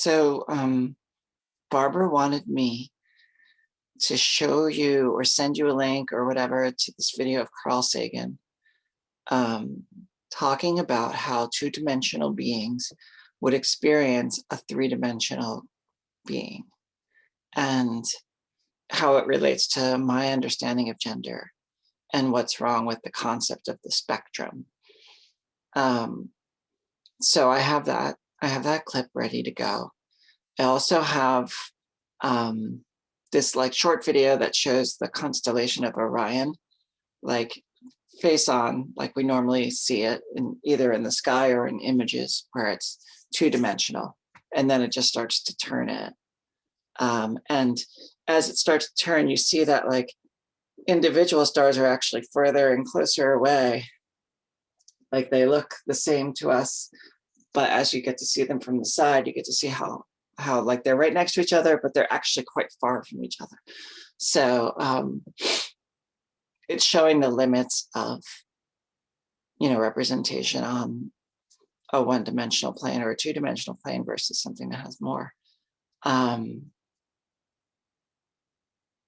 So Barbara wanted me to show you or send you a link or whatever to this video of Carl Sagan talking about how two-dimensional beings would experience a three-dimensional being and how it relates to my understanding of gender and what's wrong with the concept of the spectrum. So I have that clip ready to go. I also have this like short video that shows the constellation of Orion, like face on, like we normally see it in either in the sky or in images where it's two-dimensional, and then it just starts to turn it. And as it starts to turn, you see that like individual stars are actually further and closer away. Like they look the same to us, but as you get to see them from the side, you get to see how like they're right next to each other, but they're actually quite far from each other. So it's showing the limits of, representation on a one-dimensional plane or a two-dimensional plane versus something that has more.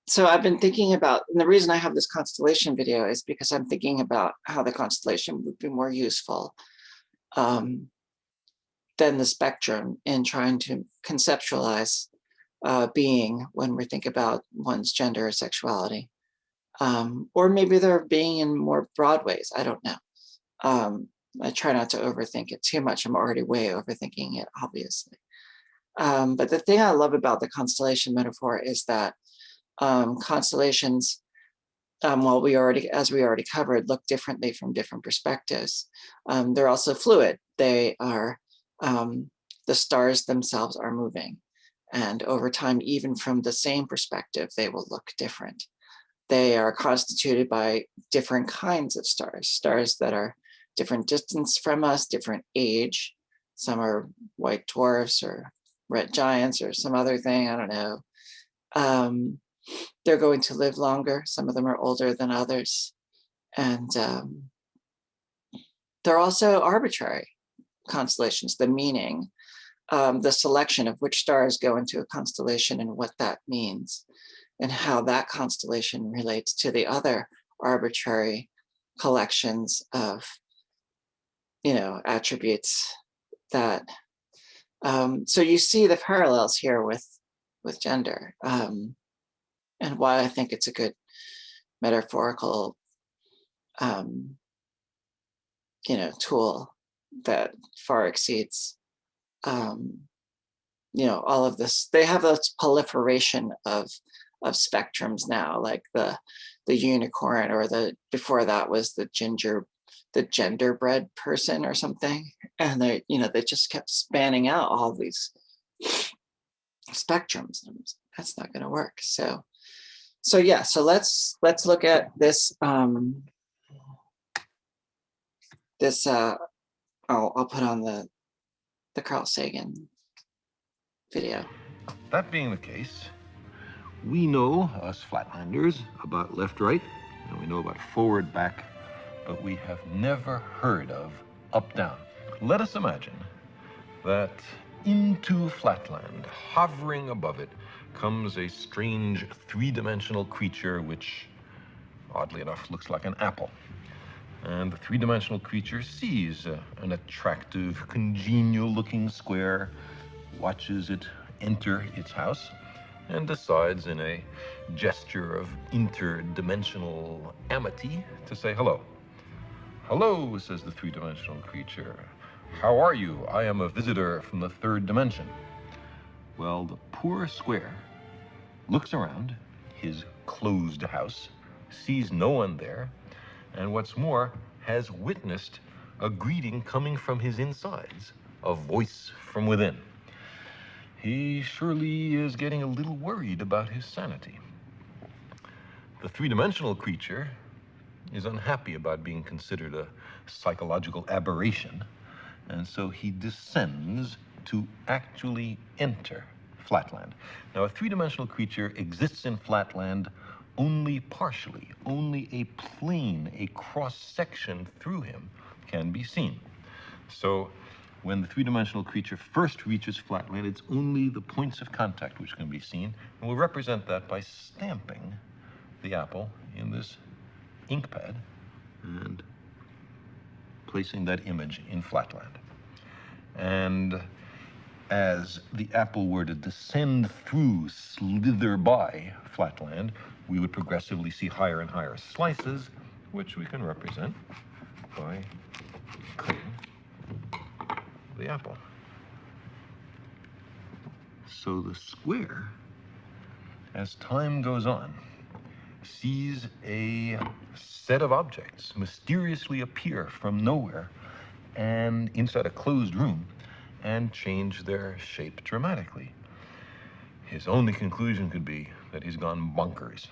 So I've been thinking about, and the reason I have this constellation video is because I'm thinking about how the constellation would be more useful than the spectrum in trying to conceptualize being when we think about one's gender or sexuality. Or maybe they're being in more broad ways, I don't know. I try not to overthink it too much. I'm already way overthinking it, obviously. But the thing I love about the constellation metaphor is that constellations, as we already covered, look differently from different perspectives. They're also fluid. They are, the stars themselves are moving. And over time, even from the same perspective, they will look different. They are constituted by different kinds of stars, stars that are different distance from us, different age. Some are white dwarfs or red giants or some other thing, I don't know. They're going to live longer. Some of them are older than others. And they're also arbitrary constellations, the meaning, the selection of which stars go into a constellation and what that means, and how that constellation relates to the other arbitrary collections of, attributes that, so you see the parallels here with gender, and why I think it's a good metaphorical, tool that far exceeds, all of this. They have this proliferation of spectrums now, like the unicorn, or before that was the genderbread person or something, and they just kept spanning out all these spectrums. That's not going to work. So yeah, so let's look at this. I'll put on the Carl Sagan video. That being the case, we know, us flatlanders, about left-right, and we know about forward-back, but we have never heard of up-down. Let us imagine that into flatland, hovering above it, comes a strange three-dimensional creature which, oddly enough, looks like an apple. And the three-dimensional creature sees an attractive, congenial-looking square, watches it enter its house, and decides in a gesture of interdimensional amity to say hello. Hello, says the three-dimensional creature. How are you? I am a visitor from the third dimension. Well, the poor square looks around his closed house, sees no one there, and what's more, has witnessed a greeting coming from his insides, a voice from within. He surely is getting a little worried about his sanity. The three-dimensional creature is unhappy about being considered a psychological aberration, and so he descends to actually enter flatland. Now, a three-dimensional creature exists in flatland only partially. Only a plane, a cross-section through him can be seen. So when the three-dimensional creature first reaches flatland, it's only the points of contact which can be seen, and we'll represent that by stamping the apple in this ink pad and placing that image in flatland. And as the apple were to descend through, slither by flatland, we would progressively see higher and higher slices, which we can represent by cutting the apple. So the square, as time goes on, sees a set of objects mysteriously appear from nowhere and inside a closed room and change their shape dramatically. His only conclusion could be that he's gone bonkers.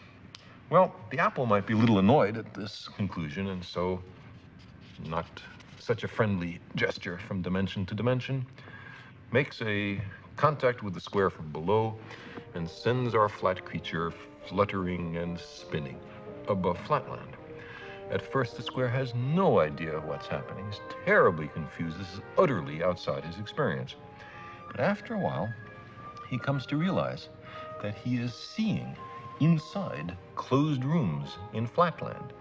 Well, the apple might be a little annoyed at this conclusion, and so, not such a friendly gesture from dimension to dimension, makes a contact with the square from below and sends our flat creature fluttering and spinning above flatland. At first, the square has no idea what's happening. He's terribly confused. This is utterly outside his experience. But after a while, he comes to realize that he is seeing inside closed rooms in flatland.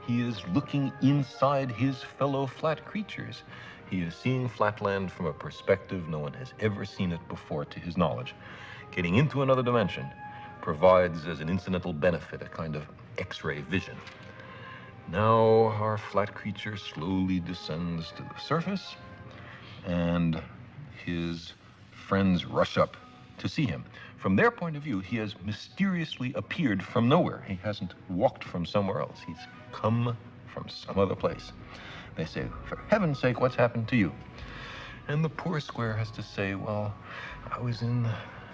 He is looking inside his fellow flat creatures. He is seeing flatland from a perspective no one has ever seen it before to his knowledge. Getting into another dimension provides as an incidental benefit a kind of X-ray vision. Now our flat creature slowly descends to the surface, and his friends rush up to see him. From their point of view, he has mysteriously appeared from nowhere. He hasn't walked from somewhere else. He's come from some other place. They say, for heaven's sake, what's happened to you? And the poor square has to say, well, I was in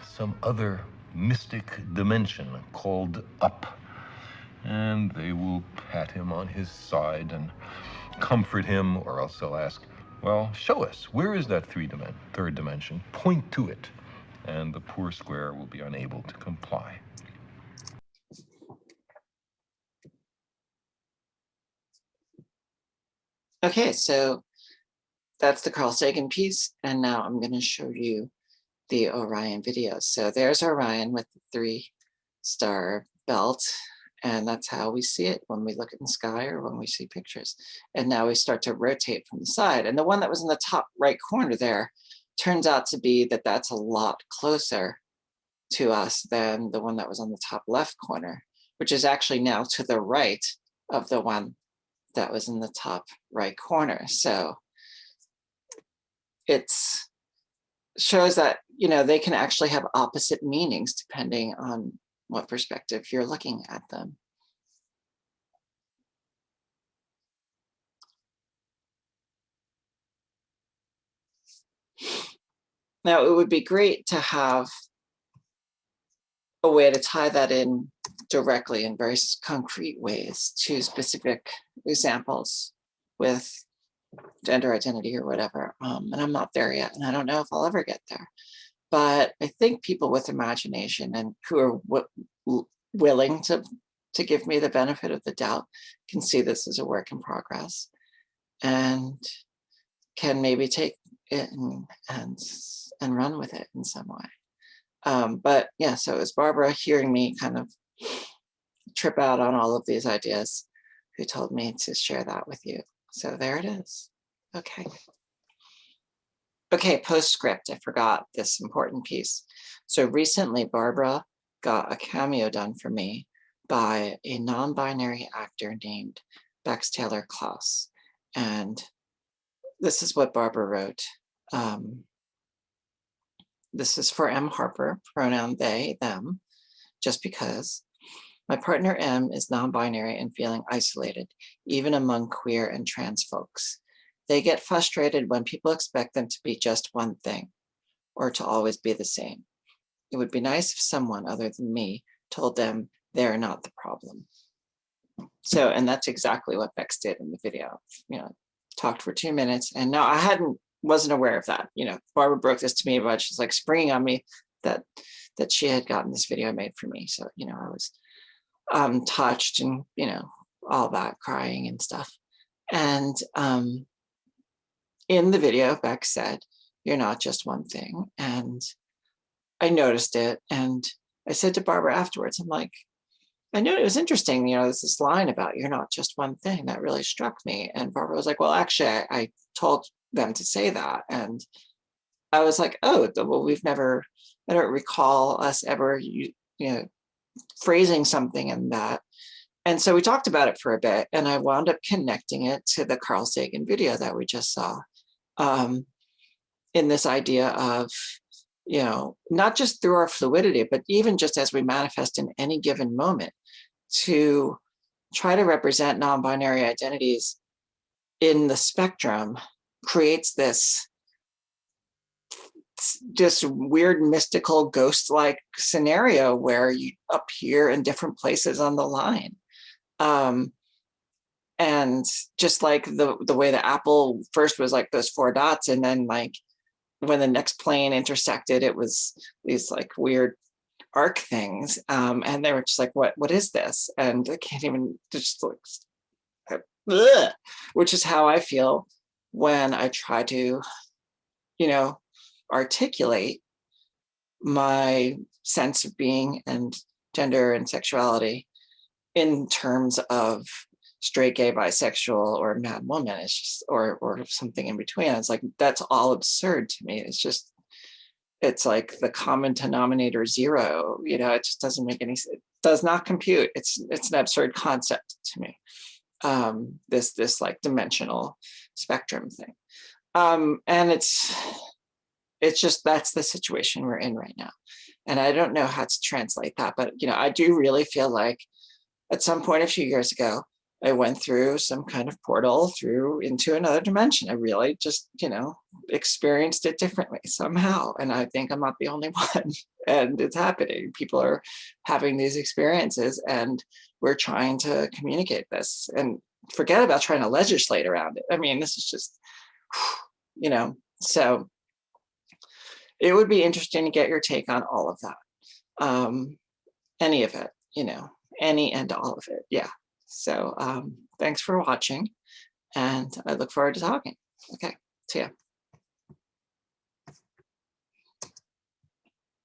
some other mystic dimension called up. And they will pat him on his side and comfort him, or else they'll ask, well, show us, where is that third dimension? Point to it. And the poor square will be unable to comply. Okay, so that's the Carl Sagan piece, and now I'm going to show you the Orion video. So there's Orion with the 3-star belt, and that's how we see it when we look at the sky or when we see pictures. And now we start to rotate from the side, and the one that was in the top right corner there turns out to be that that's a lot closer to us than the one that was on the top left corner, which is actually now to the right of the one that was in the top right corner. So it's shows that, you know, they can actually have opposite meanings depending on what perspective you're looking at them. Now, it would be great to have a way to tie that in directly in very concrete ways to specific examples with gender identity or whatever. And I'm not there yet, and I don't know if I'll ever get there. But I think people with imagination and who are willing to give me the benefit of the doubt can see this as a work in progress and can maybe take it and run with it in some way. But yeah, so it was Barbara hearing me kind of trip out on all of these ideas who told me to share that with you. So there it is. Okay. Okay, postscript, I forgot this important piece. So recently, Barbara got a cameo done for me by a non-binary actor named Bex Taylor Klaus. And this is what Barbara wrote. This is for M. Harper, pronoun they, them, just because. My partner M is non-binary and feeling isolated, even among queer and trans folks. They get frustrated when people expect them to be just one thing or to always be the same. It would be nice if someone other than me told them they're not the problem. So, and that's exactly what Bex did in the video. You know, talked for 2 minutes, and no, I wasn't aware of that. You know, Barbara broke this to me about, she's like springing on me that she had gotten this video made for me. So, you know, I was touched and, you know, all that, crying and stuff. And in the video, Beck said, "You're not just one thing." And I noticed it. And I said to Barbara afterwards, I'm like, I knew it was interesting, there's this line about "you're not just one thing" that really struck me. And Barbara was like, "Well, actually, I told them to say that." And I was like, "Oh, well, I don't recall us ever, phrasing something in that." And so we talked about it for a bit, and I wound up connecting it to the Carl Sagan video that we just saw, um, in this idea of, not just through our fluidity, but even just as we manifest in any given moment, to try to represent non-binary identities in the spectrum creates this just weird, mystical, ghost-like scenario where you appear in different places on the line. And just like the way the apple first was like those four dots, and then like when the next plane intersected, it was these like weird arc things. And they were just like, what is this? And I can't even just like, ugh, which is how I feel when I try to, articulate my sense of being and gender and sexuality in terms of straight, gay, bisexual, or mad woman. It's just, or something in between. It's like, that's all absurd to me. It's like the common denominator zero, it just doesn't make any sense. It does not compute. It's an absurd concept to me. This like dimensional spectrum thing. And it's just, that's the situation we're in right now. And I don't know how to translate that, but I do really feel like at some point a few years ago, I went through some kind of portal through into another dimension. I really just, experienced it differently somehow. And I think I'm not the only one. And it's happening. People are having these experiences, and we're trying to communicate this, and forget about trying to legislate around it. I mean, this is just, so it would be interesting to get your take on all of that. Any of it, any and all of it. Yeah. So thanks for watching, and I look forward to talking. Okay, see ya.